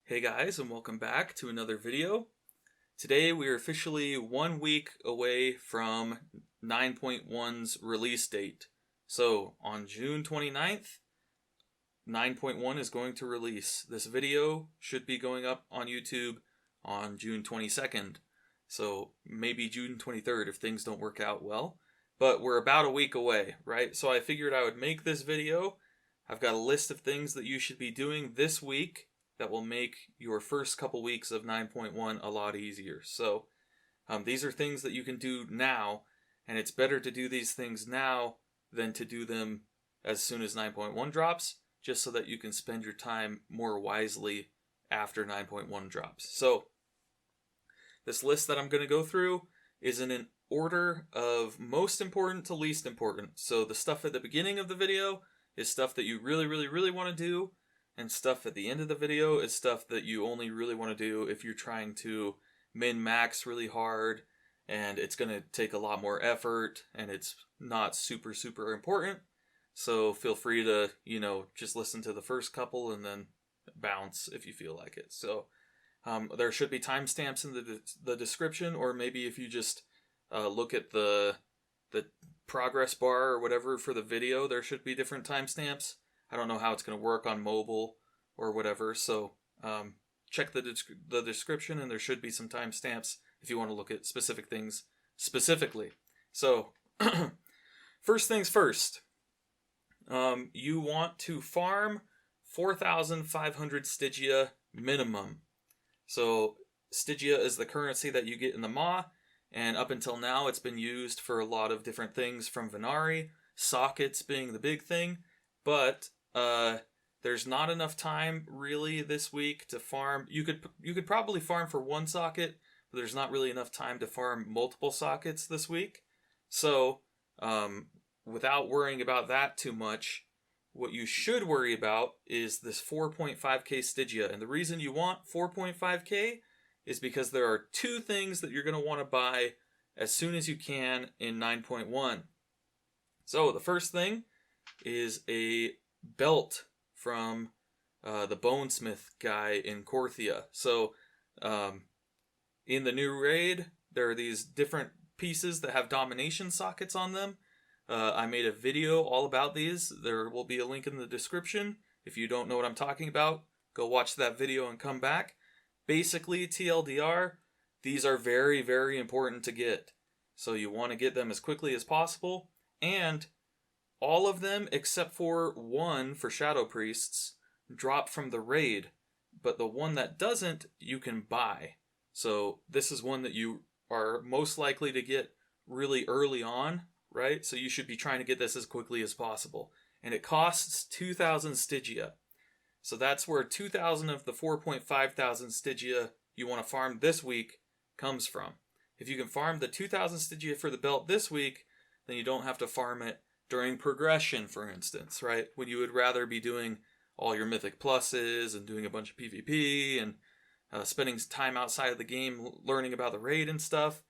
Hey guys, and welcome back to another video. Today we are officially 1 week away from 9.1's release date. So on June 29th, 9.1 is going to release. This video should be going up on YouTube on June 22nd. So maybe June 23rd if things don't work out well. But we're about a week away, right? So I figured I would make this video. I've got a list of things that you should be doing this week that will make your first couple weeks of 9.1 a lot easier. So these are things that you can do now, and it's better to do these things now than to do them as soon as 9.1 drops, just so that you can spend your time more wisely after 9.1 drops. So this list that I'm going to go through is in an order of most important to least important. So the stuff at the beginning of the video is stuff that you really want to do, and stuff at the end of the video is stuff that you only really want to do if you're trying to min-max really hard, and it's going to take a lot more effort, and it's not super important. So feel free to, just listen to the first couple and then bounce if you feel like it. So there should be timestamps in the description, or maybe if you just look at the progress bar or whatever for the video, there should be different timestamps. I don't know how it's going to work on mobile or whatever, so check the description, and there should be some timestamps if you want to look at specific things specifically. So, first things first, you want to farm 4,500 Stygia minimum. So, Stygia is the currency that you get in the Maw, and up until now it's been used for a lot of different things from Venari, sockets being the big thing, but there's not enough time really this week to farm. You could probably farm for one socket, but there's not really enough time to farm multiple sockets this week. So without worrying about that too much, what you should worry about is this 4.5k Stygia. And the reason you want 4.5k is because there are two things that you're going to want to buy as soon as you can in 9.1. So the first thing is a belt from the Bonesmith guy in Korthia. So in the new raid, there are these different pieces that have domination sockets on them. I made a video all about these. There will be a link in the description. If you don't know what I'm talking about, go watch that video and come back. Basically, TLDR, these are very important to get. So you want to get them as quickly as possible, and all of them, except for one for Shadow Priests, drop from the raid, but the one that doesn't, you can buy. So this is one that you are most likely to get really early on, right? So you should be trying to get this as quickly as possible. And it costs 2,000 Stygia. So that's where 2,000 of the 4,500 Stygia you want to farm this week comes from. If you can farm the 2,000 Stygia for the belt this week, then you don't have to farm it during progression, for instance, right? When you would rather be doing all your mythic pluses and doing a bunch of PvP and spending time outside of the game learning about the raid and stuff.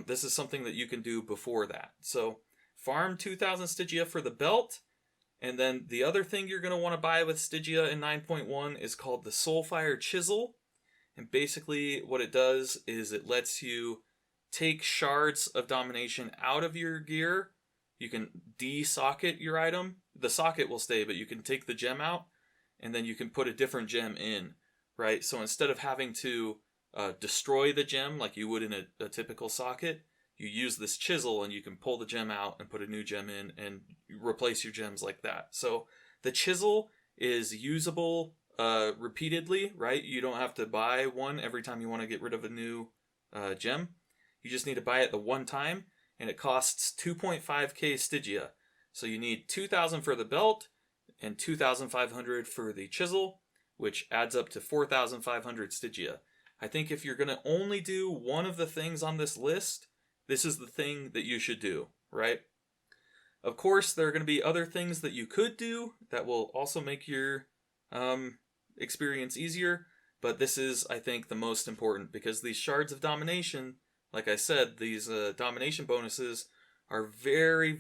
This is something that you can do before that. So farm 2,000 Stygia for the belt, and then the other thing you're going to want to buy with Stygia in 9.1 is called the Soulfire Chisel. And basically what it does is it lets you take shards of domination out of your gear. You can de-socket your item. The socket will stay, but you can take the gem out, and then you can put a different gem in, right? So instead of having to destroy the gem like you would in a typical socket, you use this chisel, and you can pull the gem out and put a new gem in and replace your gems like that. So the chisel is usable repeatedly, right? You don't have to buy one every time you want to get rid of a new gem. You just need to buy it the one time, and it costs 2.5k Stygia. So you need 2,000 for the belt and 2,500 for the chisel, which adds up to 4,500 Stygia. I think if you're going to only do one of the things on this list, this is the thing that you should do, right? Of course, there are going to be other things that you could do that will also make your experience easier, but this is, I think, the most important, because these shards of domination, like I said, these domination bonuses are very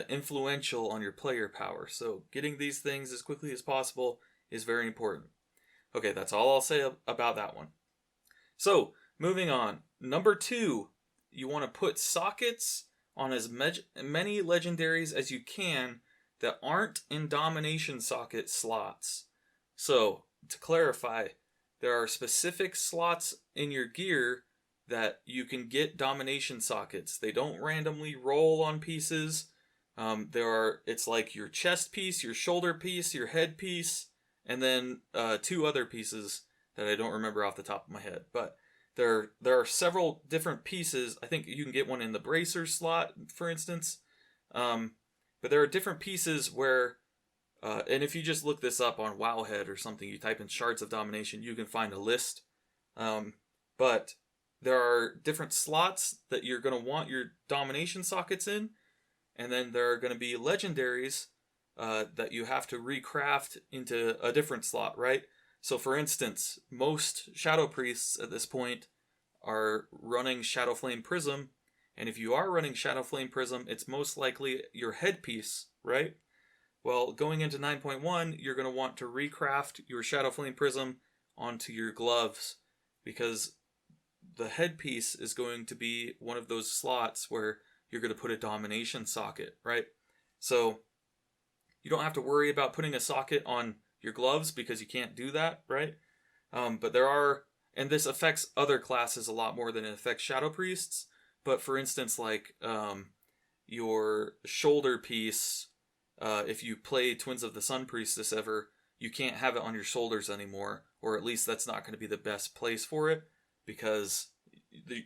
influential on your player power. So getting these things as quickly as possible is very important. Okay, that's all I'll say about that one. So, moving on. Number 2, you want to put sockets on as many legendaries as you can that aren't in domination socket slots. So, to clarify, there are specific slots in your gear that you can get domination sockets. They don't randomly roll on pieces. It's like your chest piece, your shoulder piece, your head piece, and then 2 other pieces that I don't remember off the top of my head. But there are several different pieces. I think you can get one in the bracer slot, for instance. But there are different pieces where, and if you just look this up on Wowhead or something, you type in shards of domination, you can find a list. But there are different slots that you're going to want your domination sockets in. And then there are going to be legendaries that you have to recraft into a different slot, right? So for instance, most Shadow Priests at this point are running Shadow Flame Prism. And if you are running Shadow Flame Prism, it's most likely your headpiece, right? Well, going into 9.1, you're going to want to recraft your Shadow Flame Prism onto your gloves, because the headpiece is going to be one of those slots where you're going to put a domination socket, right? So you don't have to worry about putting a socket on your gloves because you can't do that, right? But there are, and this affects other classes a lot more than it affects Shadow Priests. But for instance, like your shoulder piece, if you play Twins of the Sun Priestess ever, you can't have it on your shoulders anymore, or at least that's not going to be the best place for it, because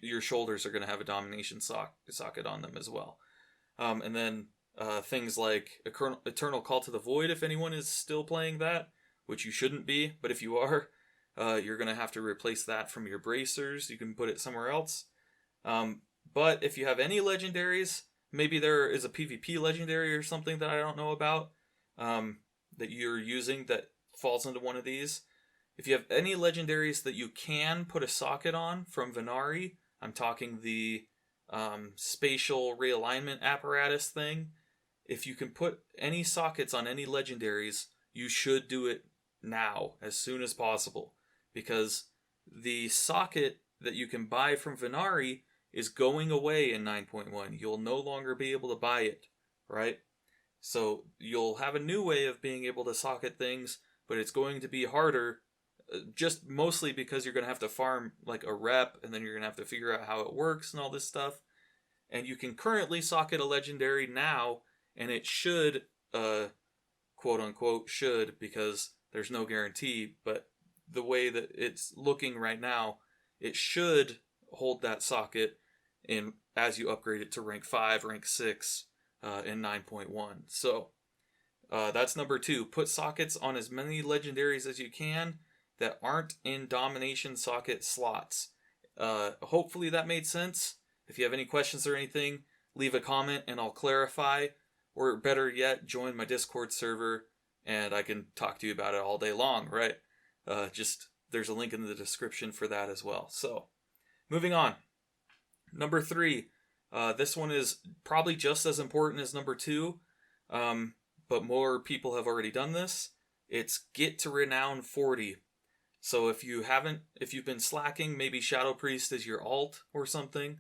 your shoulders are going to have a domination socket on them as well. And then things like Eternal Call to the Void, if anyone is still playing that, which you shouldn't be, but if you are, you're going to have to replace that from your bracers. You can put it somewhere else. But if you have any legendaries, maybe there is a PvP legendary or something that I don't know about that you're using that falls into one of these. If you have any legendaries that you can put a socket on from Venari, I'm talking the spatial realignment apparatus thing. If you can put any sockets on any legendaries, you should do it now, as soon as possible. Because the socket that you can buy from Venari is going away in 9.1. You'll no longer be able to buy it, right? So you'll have a new way of being able to socket things, but it's going to be harder, just mostly because you're going to have to farm like a rep, and then you're going to have to figure out how it works and all this stuff. And you can currently socket a legendary now, and it should, quote unquote, should, because there's no guarantee, but the way that it's looking right now, it should hold that socket in as you upgrade it to rank 5, rank 6 in 9.1. So that's number 2. Put sockets on as many legendaries as you can that aren't in domination socket slots. Hopefully that made sense. If you have any questions or anything, leave a comment and I'll clarify. Or better yet, join my Discord server and I can talk to you about it all day long, right? There's a link in the description for that as well. So, moving on. Number 3. This one is probably just as important as number 2, but more people have already done this. It's get to Renown 40. So if you've been slacking, maybe Shadow Priest is your alt or something.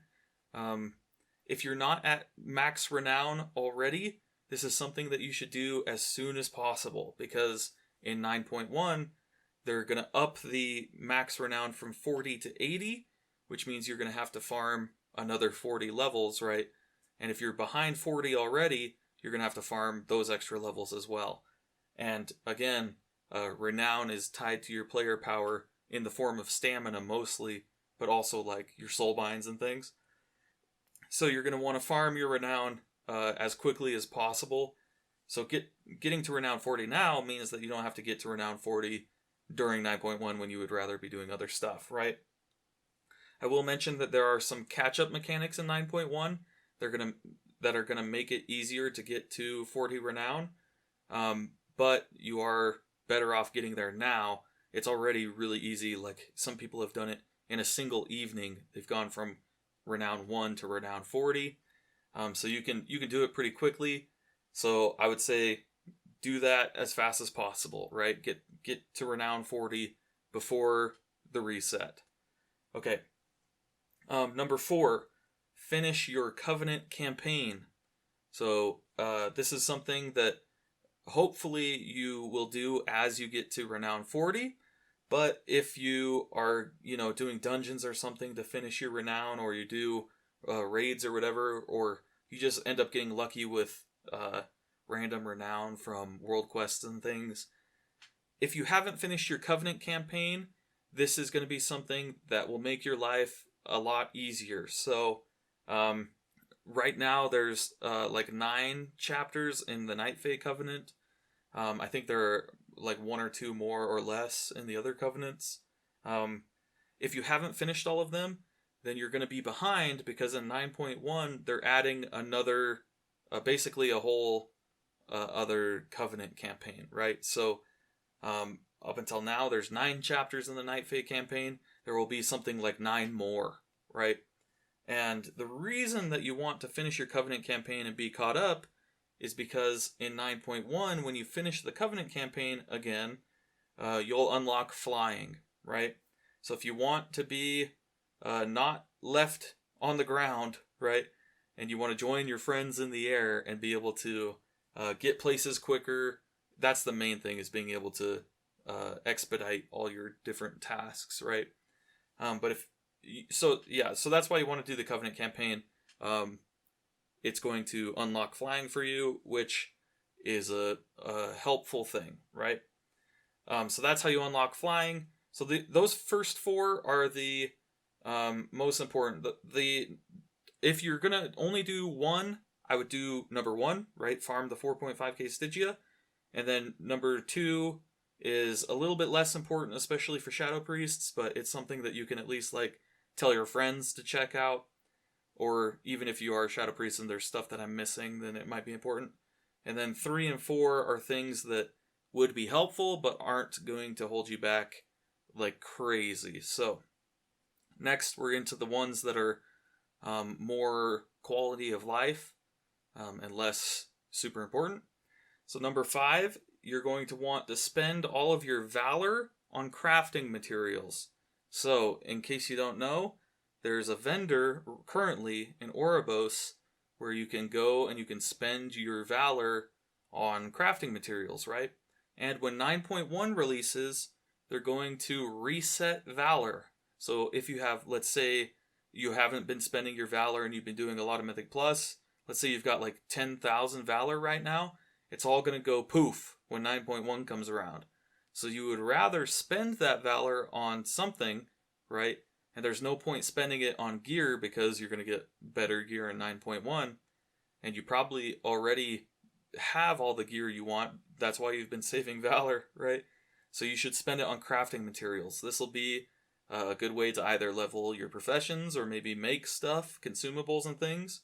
If you're not at max Renown already, this is something that you should do as soon as possible, because in 9.1, they're going to up the max Renown from 40 to 80, which means you're going to have to farm another 40 levels, right? And if you're behind 40 already, you're going to have to farm those extra levels as well. And again, Renown is tied to your player power in the form of stamina mostly, but also like your soul binds and things. So you're going to want to farm your Renown as quickly as possible. So getting to Renown 40 now means that you don't have to get to Renown 40 during 9.1 when you would rather be doing other stuff, right? I will mention that there are some catch-up mechanics in 9.1 that are gonna make it easier to get to 40 Renown, but you are better off getting there now. It's already really easy. Like, some people have done it in a single evening. They've gone from Renown 1 to Renown 40, so you can do it pretty quickly. So I would say do that as fast as possible, right? Get to Renown 40 before the reset. Okay. Number 4, finish your Covenant campaign. So this is something that hopefully you will do as you get to Renown 40. But if you are, doing dungeons or something to finish your Renown, or you do raids or whatever, or you just end up getting lucky with random Renown from world quests and things, if you haven't finished your Covenant campaign, this is going to be something that will make your life a lot easier. So, right now there's 9 chapters in the Night Fae Covenant. I think there are 1 or 2 more or less in the other covenants. If you haven't finished all of them, then you're going to be behind, because in 9.1 they're adding another, basically a whole other Covenant campaign, right? So up until now there's 9 chapters in the Night Fae campaign. There will be something like 9 more, right? And the reason that you want to finish your Covenant campaign and be caught up is because in 9.1, when you finish the Covenant campaign again, you'll unlock flying, right? So if you want to be not left on the ground, right, and you want to join your friends in the air and be able to get places quicker, that's the main thing, is being able to expedite all your different tasks, right? So that's why you want to do the Covenant campaign. It's going to unlock flying for you, which is a helpful thing, right? So that's how you unlock flying. So those first 4 are the most important. If you're gonna only do one, I would do number 1, right? Farm the 4.5k Stygia, and then number 2 is a little bit less important, especially for Shadow Priests, but it's something that you can at least tell your friends to check out. Or even if you are a Shadow Priest and there's stuff that I'm missing, then it might be important. And then 3 and 4 are things that would be helpful, but aren't going to hold you back like crazy. So, next we're into the ones that are more quality of life and less super important. So number 5, you're going to want to spend all of your Valor on crafting materials. So, in case you don't know, there's a vendor currently in Oribos where you can go and you can spend your Valor on crafting materials, right? And when 9.1 releases, they're going to reset Valor. So if you have, let's say, you haven't been spending your Valor and you've been doing a lot of Mythic Plus, let's say you've got 10,000 Valor right now, it's all going to go poof when 9.1 comes around. So you would rather spend that Valor on something, right? And there's no point spending it on gear, because you're going to get better gear in 9.1. And you probably already have all the gear you want. That's why you've been saving Valor, right? So you should spend it on crafting materials. This will be a good way to either level your professions or maybe make stuff, consumables and things.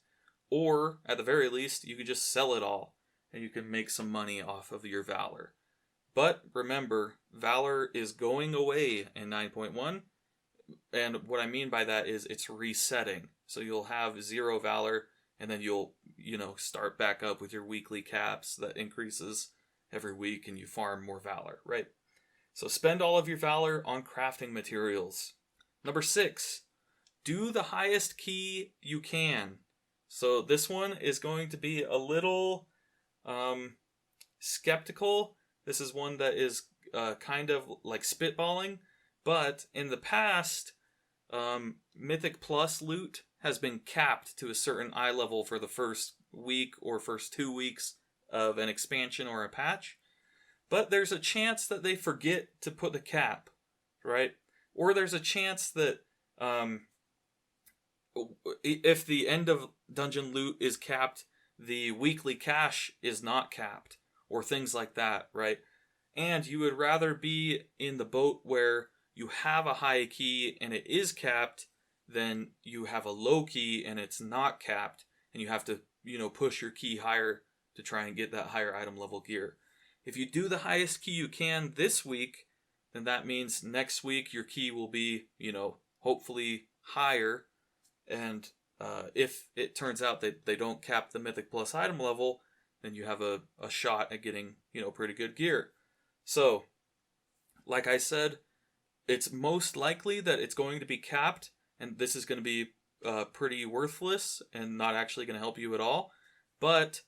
Or, at the very least, you could just sell it all and you can make some money off of your Valor. But remember, Valor is going away in 9.1. And what I mean by that is it's resetting. So you'll have 0 Valor, and then you'll, start back up with your weekly caps that increases every week, and you farm more Valor, right? So spend all of your Valor on crafting materials. Number 6, do the highest key you can. So this one is going to be a little skeptical. This is one that is kind of like spitballing. But in the past, Mythic Plus loot has been capped to a certain eye level for the first week or first 2 weeks of an expansion or a patch. But there's a chance that they forget to put the cap, right? Or there's a chance that if the end of dungeon loot is capped, the weekly cash is not capped, or things like that, right? And you would rather be in the boat where you have a high key and it is capped than you have a low key and it's not capped, and you have to, push your key higher to try and get that higher item level gear. If you do the highest key you can this week, then that means next week your key will be, hopefully higher. And if it turns out that they don't cap the Mythic Plus item level, then you have a shot at getting, pretty good gear. So, like I said, it's most likely that it's going to be capped, and this is going to be pretty worthless and not actually going to help you at all. But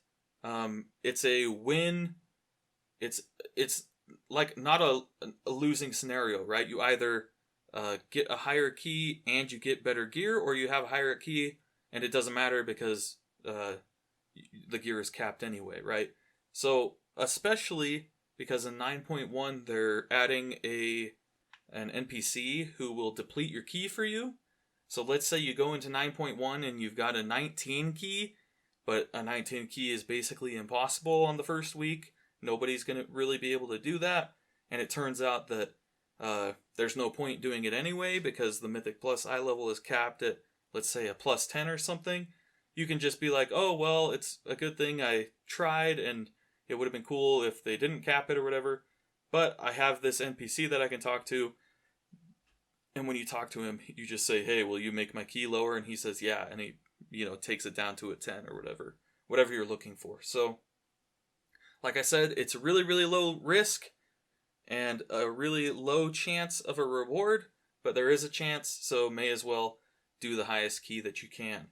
it's a win. It's like not a losing scenario, right? You either get a higher key and you get better gear, or you have a higher key and it doesn't matter because the gear is capped anyway, right? So especially because in 9.1 they're adding an NPC who will deplete your key for you. So let's say you go into 9.1 and you've got a 19 key, but a 19 key is basically impossible on the first week. Nobody's going to really be able to do that. And it turns out that there's no point doing it anyway because the Mythic Plus eye level is capped at, let's say, a plus 10 or something. You can just be like, oh, well, it's a good thing I tried and it would have been cool if they didn't cap it or whatever. But I have this NPC that I can talk to. And when you talk to him, you just say, hey, will you make my key lower? And he says, yeah. And he, takes it down to a 10 or whatever you're looking for. So, like I said, it's a really, really low risk and a really low chance of a reward, but there is a chance, so may as well do the highest key that you can.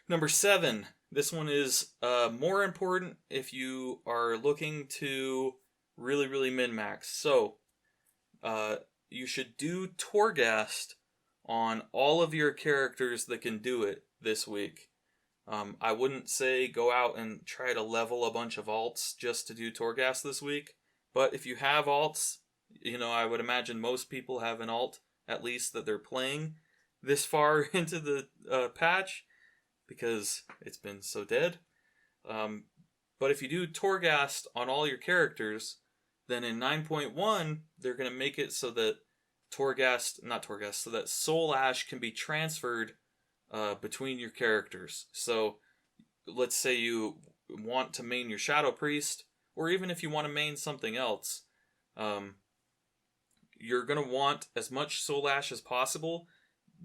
Number 7, this one is more important if you are looking to really, really min-max. So, you should do Torghast on all of your characters that can do it this week. I wouldn't say go out and try to level a bunch of alts just to do Torghast this week. But if you have alts, I would imagine most people have an alt, at least, that they're playing this far into the patch, because it's been so dead. But if you do Torghast on all your characters, then in 9.1, they're going to make it so that so that Soul Ash can be transferred between your characters. So let's say you want to main your Shadow Priest, or even if you want to main something else, you're going to want as much Soul Ash as possible,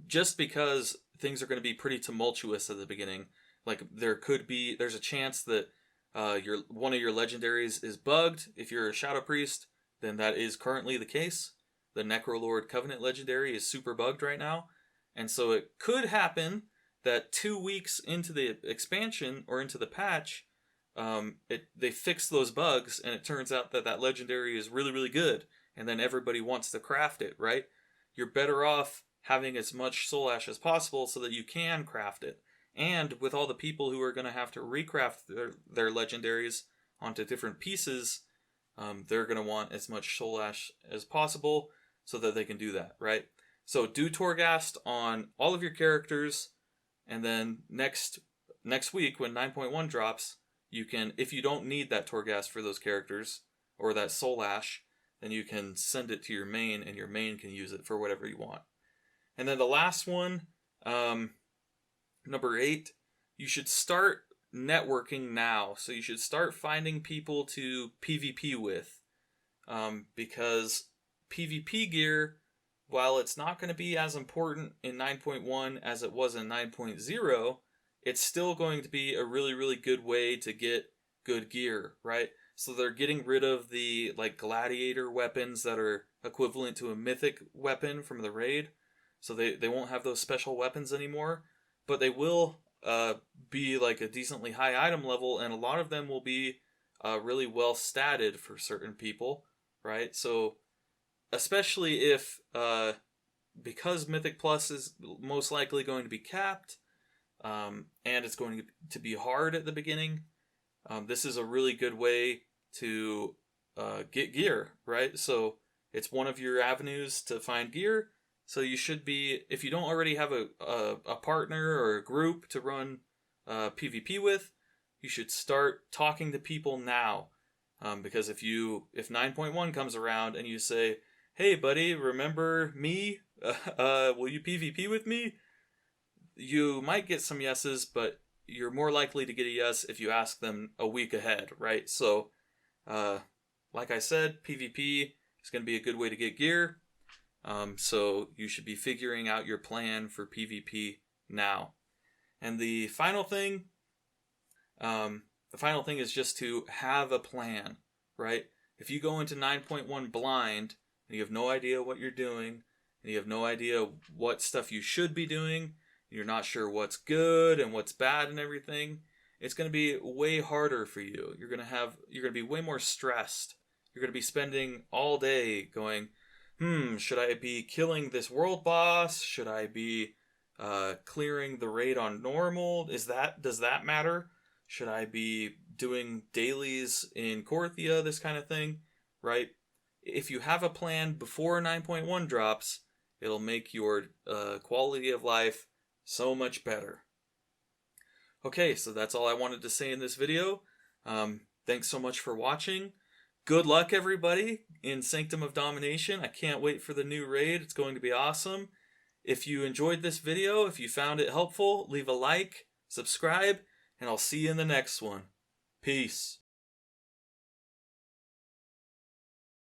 just because things are going to be pretty tumultuous at the beginning. Like there's a chance that one of your legendaries is bugged. If you're a Shadow Priest, then that is currently the case. The Necrolord Covenant legendary is super bugged right now. And so it could happen that 2 weeks into the expansion or into the patch, they fix those bugs, and it turns out that legendary is really, really good, and then everybody wants to craft it, right? You're better off having as much Soul Ash as possible so that you can craft it. And with all the people who are going to have to recraft their legendaries onto different pieces, they're going to want as much Soul Ash as possible so that they can do that, right? So do Torghast on all of your characters, and then next week when 9.1 drops, you can, if you don't need that Torghast for those characters, or that Soul Ash, then you can send it to your main, and your main can use it for whatever you want. And then the last one, number 8, you should start networking now. So you should start finding people to PvP with, because PvP gear, while it's not going to be as important in 9.1 as it was in 9.0, it's still going to be a really, really good way to get good gear, right? So they're getting rid of the gladiator weapons that are equivalent to a mythic weapon from the raid. So they won't have those special weapons anymore, but they will be a decently high item level, and a lot of them will be really well statted for certain people, right? So especially if, because Mythic Plus is most likely going to be capped, and it's going to be hard at the beginning, this is a really good way to get gear, right? So it's one of your avenues to find gear. So you should be, if you don't already have a partner or a group to run PvP with, you should start talking to people now. Because if 9.1 comes around and you say, hey buddy, remember me? Will you PvP with me? You might get some yeses, but you're more likely to get a yes if you ask them a week ahead, right? So, like I said, PvP is going to be a good way to get gear. So you should be figuring out your plan for PvP now. And the final thing is just to have a plan, right? If you go into 9.1 blind and you have no idea what you're doing, and you have no idea what stuff you should be doing, you're not sure what's good and what's bad and everything, it's going to be way harder for you. You're going to be way more stressed. You're going to be spending all day going, should I be killing this world boss? Should I be clearing the raid on normal? Does that matter? Should I be doing dailies in Korthia, this kind of thing, right? If you have a plan before 9.1 drops, it'll make your quality of life so much better. Okay, so that's all I wanted to say in this video. Thanks so much for watching. Good luck, everybody, in Sanctum of Domination. I can't wait for the new raid. It's going to be awesome. If you enjoyed this video, if you found it helpful, leave a like, subscribe, and I'll see you in the next one. Peace.